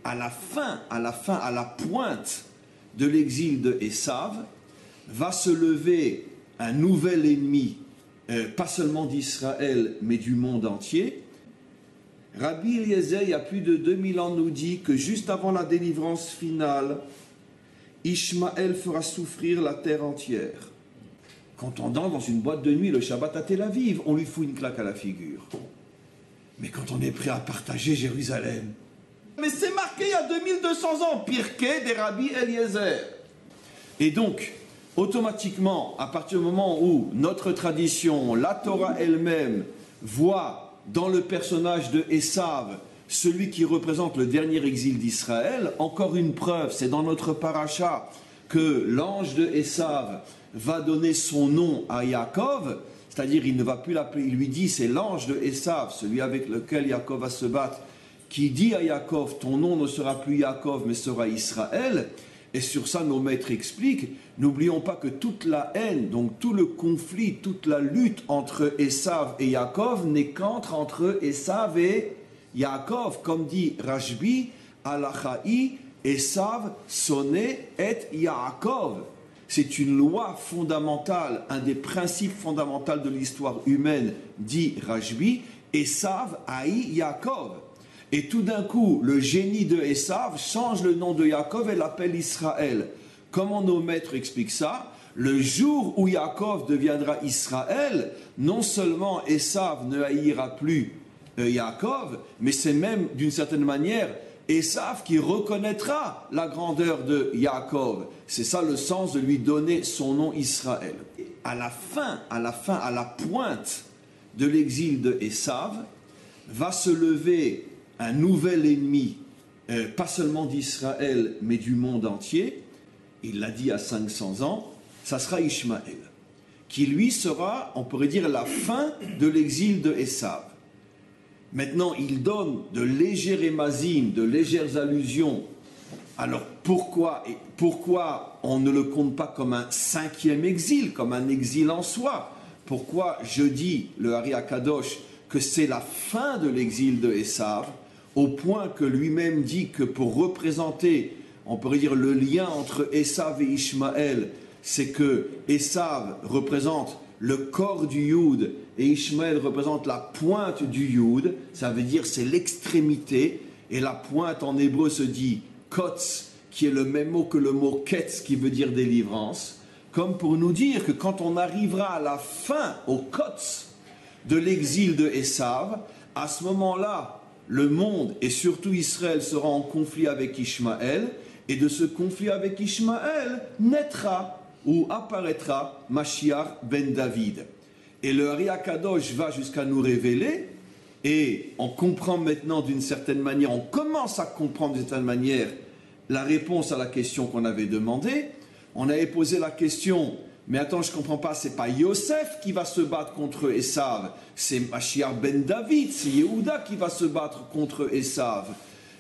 à la pointe de l'exil de Esav, va se lever un nouvel ennemi, pas seulement d'Israël, mais du monde entier. Rabbi Eliezer, il y a plus de 2000 ans, nous dit que juste avant la délivrance finale, Ishmaël fera souffrir la terre entière. Quand on danse dans une boîte de nuit le Shabbat à Tel Aviv, on lui fout une claque à la figure. Mais quand on est prêt à partager Jérusalem, mais c'est marqué il y a 2200 ans, Pirkei des Rabbi Eliezer. Et donc, automatiquement, à partir du moment où notre tradition, la Torah elle-même, voit dans le personnage de Esav celui qui représente le dernier exil d'Israël, encore une preuve, c'est dans notre paracha que l'ange de Esav va donner son nom à Yaakov, c'est-à-dire il ne va plus l'appeler, il lui dit, c'est l'ange de Esav, celui avec lequel Yaakov va se battre, qui dit à Yaakov, ton nom ne sera plus Yaakov, mais sera Israël. Et sur ça, nos maîtres expliquent, n'oublions pas que toute la haine, donc tout le conflit, toute la lutte entre Esav et Yaakov n'est qu'entre Esav et Yaakov. Comme dit Rashbi, Alachaï, Esav, Soné et Yaakov. C'est une loi fondamentale, un des principes fondamentaux de l'histoire humaine, dit Rashbi, Esav haï Yaakov. Et tout d'un coup, le génie de Esav change le nom de Yaakov et l'appelle Israël. Comment nos maîtres expliquent ça? Le jour où Yaakov deviendra Israël, non seulement Esav ne haïra plus Yaakov, mais c'est même d'une certaine manière Esav qui reconnaîtra la grandeur de Yaakov. C'est ça le sens de lui donner son nom Israël. À la pointe de l'exil de Esav, va se lever un nouvel ennemi, pas seulement d'Israël, mais du monde entier. Il l'a dit à 500 ans, ça sera Ishmaël, qui lui sera, on pourrait dire, la fin de l'exil de Esav. Maintenant, il donne de légers rémazim, de légères allusions. Alors, pourquoi on ne le compte pas comme un 5e exil, comme un exil en soi? Pourquoi je dis, le Hari Akadosh, que c'est la fin de l'exil de Esav, au point que lui-même dit que pour représenter, on pourrait dire, le lien entre Esav et Ishmaël, c'est que Esav représente le corps du Yud et Ishmaël représente la pointe du Yud, ça veut dire c'est l'extrémité, et la pointe en hébreu se dit kotz, qui est le même mot que le mot ketz, qui veut dire délivrance, comme pour nous dire que quand on arrivera à la fin, au kotz de l'exil de Esav, à ce moment-là, le monde et surtout Israël sera en conflit avec Ishmaël, et de ce conflit avec Ishmaël naîtra ou apparaîtra Mashiach ben David. Et le Hari Akadosh va jusqu'à nous révéler, et on comprend maintenant d'une certaine manière, on commence à comprendre d'une certaine manière la réponse à la question qu'on avait demandée. On avait posé la question, mais attends, je ne comprends pas, c'est pas Yosef qui va se battre contre Esav, c'est Mashiach ben David, c'est Yehuda qui va se battre contre Esav.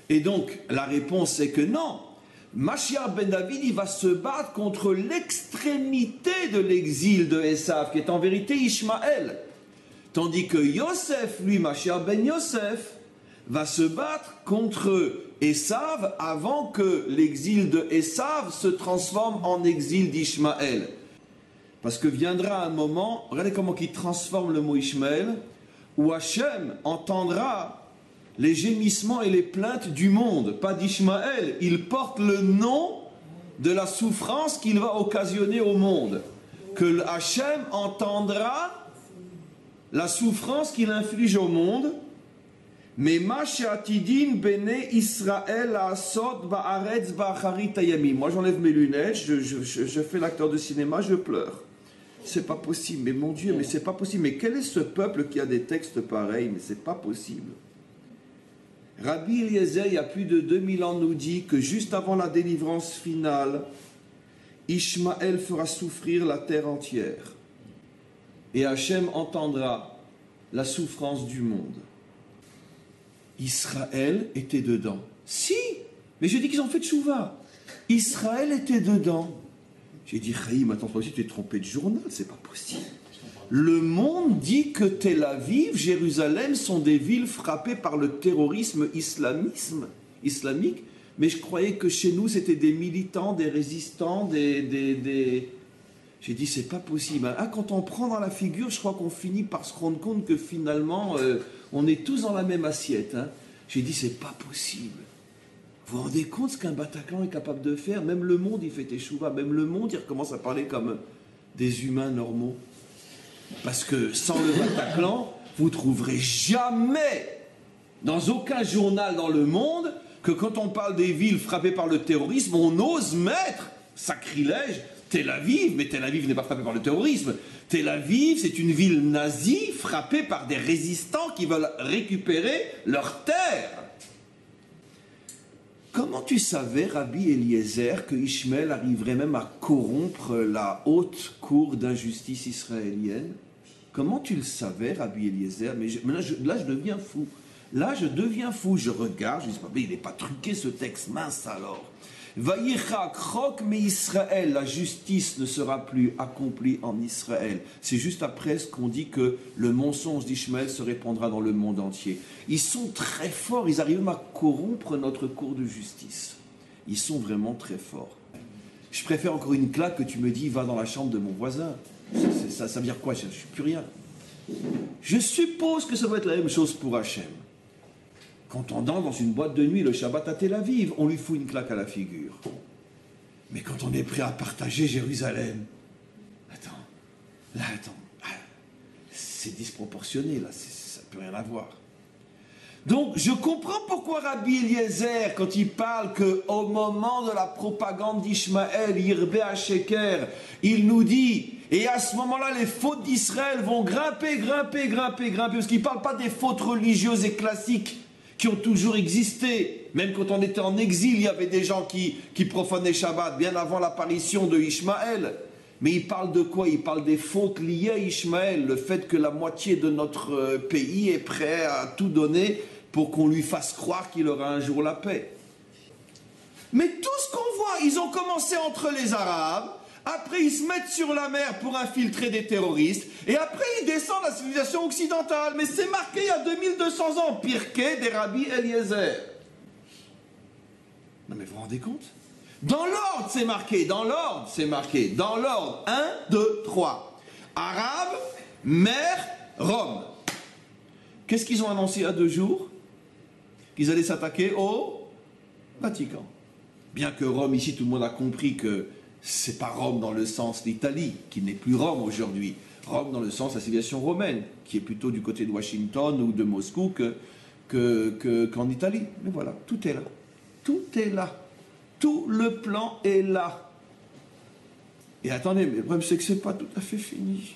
Et donc, la réponse est que non, Mashiach ben David, il va se battre contre l'extrémité de l'exil de Esav, qui est en vérité Ishmaël. Tandis que Yosef, lui, Mashiach ben Yosef, va se battre contre Esav avant que l'exil de Esav se transforme en exil d'Ishmaël. Parce que viendra un moment, regardez comment il transforme le mot Ishmaël, où Hachem entendra les gémissements et les plaintes du monde, pas d'Ishmaël. Il porte le nom de la souffrance qu'il va occasionner au monde. Que Hachem entendra la souffrance qu'il inflige au monde. Mais ma she'atidin bene Israël asod ba'aretz ba'acharit hayamim. Moi j'enlève mes lunettes, je fais l'acteur de cinéma, je pleure. C'est pas possible, mais mon Dieu, mais c'est pas possible. Mais quel est ce peuple qui a des textes pareils? Mais c'est pas possible. Rabbi Eliezer, il y a plus de 2000 ans, nous dit que juste avant la délivrance finale, Ishmaël fera souffrir la terre entière. Et Hachem entendra la souffrance du monde. Israël était dedans. Si, mais je dis qu'ils ont fait tchouva. Israël était dedans. J'ai dit, Chaim, attends, toi aussi tu t'es trompé de journal, c'est pas possible. Le monde dit que Tel Aviv, Jérusalem sont des villes frappées par le terrorisme islamique. mais je croyais que chez nous, c'était des militants, des résistants, J'ai dit, c'est pas possible. Ah, quand on prend dans la figure, je crois qu'on finit par se rendre compte que finalement, on est tous dans la même assiette. Hein. J'ai dit, c'est pas possible. Vous vous rendez compte ce qu'un Bataclan est capable de faire? Même le monde, il fait échouva. Même le monde, il recommence à parler comme des humains normaux. Parce que sans le Bataclan, vous ne trouverez jamais, dans aucun journal dans le monde, que quand on parle des villes frappées par le terrorisme, on ose mettre, sacrilège, Tel Aviv. Mais Tel Aviv n'est pas frappée par le terrorisme. Tel Aviv, c'est une ville nazie frappée par des résistants qui veulent récupérer leurs terres. Comment tu savais, Rabbi Eliezer, que Ishmaël arriverait même à corrompre la haute cour d'injustice israélienne? Comment tu le savais, Rabbi Eliezer? Mais là, je deviens fou. Là, je deviens fou. Je regarde, je dis, mais il n'est pas truqué ce texte, mince alors. Vayichak chok mais Israël, la justice ne sera plus accomplie en Israël. C'est juste après ce qu'on dit que le mensonge d'Ishmaël se répandra dans le monde entier. Ils sont très forts, ils arrivent même à corrompre notre cour de justice. Ils sont vraiment très forts. Je préfère encore une claque que tu me dis, va dans la chambre de mon voisin. Ça veut dire quoi? Je ne suis plus rien. Je suppose que ça va être la même chose pour Hachem. Quand on danse dans une boîte de nuit le Shabbat à Tel Aviv, on lui fout une claque à la figure. Mais quand on est prêt à partager Jérusalem, c'est disproportionné, là, ça ne peut rien avoir. Donc, je comprends pourquoi Rabbi Eliezer, quand il parle qu'au moment de la propagande d'Ishmaël, Yirbe HaSheker, il nous dit, et à ce moment-là, les fautes d'Israël vont grimper, parce qu'il ne parle pas des fautes religieuses et classiques, qui ont toujours existé. Même quand on était en exil, il y avait des gens qui profanaient Shabbat, bien avant l'apparition de Ishmaël. Mais il parle de quoi? Il parle des fautes liées à Ishmaël, le fait que la moitié de notre pays est prêt à tout donner pour qu'on lui fasse croire qu'il aura un jour la paix. Mais tout ce qu'on voit, ils ont commencé entre les Arabes, après ils se mettent sur la mer pour infiltrer des terroristes, et après ils descendent la civilisation occidentale. Mais c'est marqué il y a 2200 ans, Pirkei des Rabbi Eliezer. Non mais vous vous rendez compte? Dans l'ordre c'est marqué, dans l'ordre. 1, 2, 3. Arabe, mer, Rome. Qu'est-ce qu'ils ont annoncé il y a 2 jours? Qu'ils allaient s'attaquer au Vatican. Bien que Rome, ici, tout le monde a compris que c'est pas Rome dans le sens d'Italie, qui n'est plus Rome aujourd'hui. Rome dans le sens de la civilisation romaine, qui est plutôt du côté de Washington ou de Moscou qu'en Italie. Mais voilà, tout est là. Tout est là. Tout le plan est là. Et attendez, mais le problème c'est que c'est pas tout à fait fini.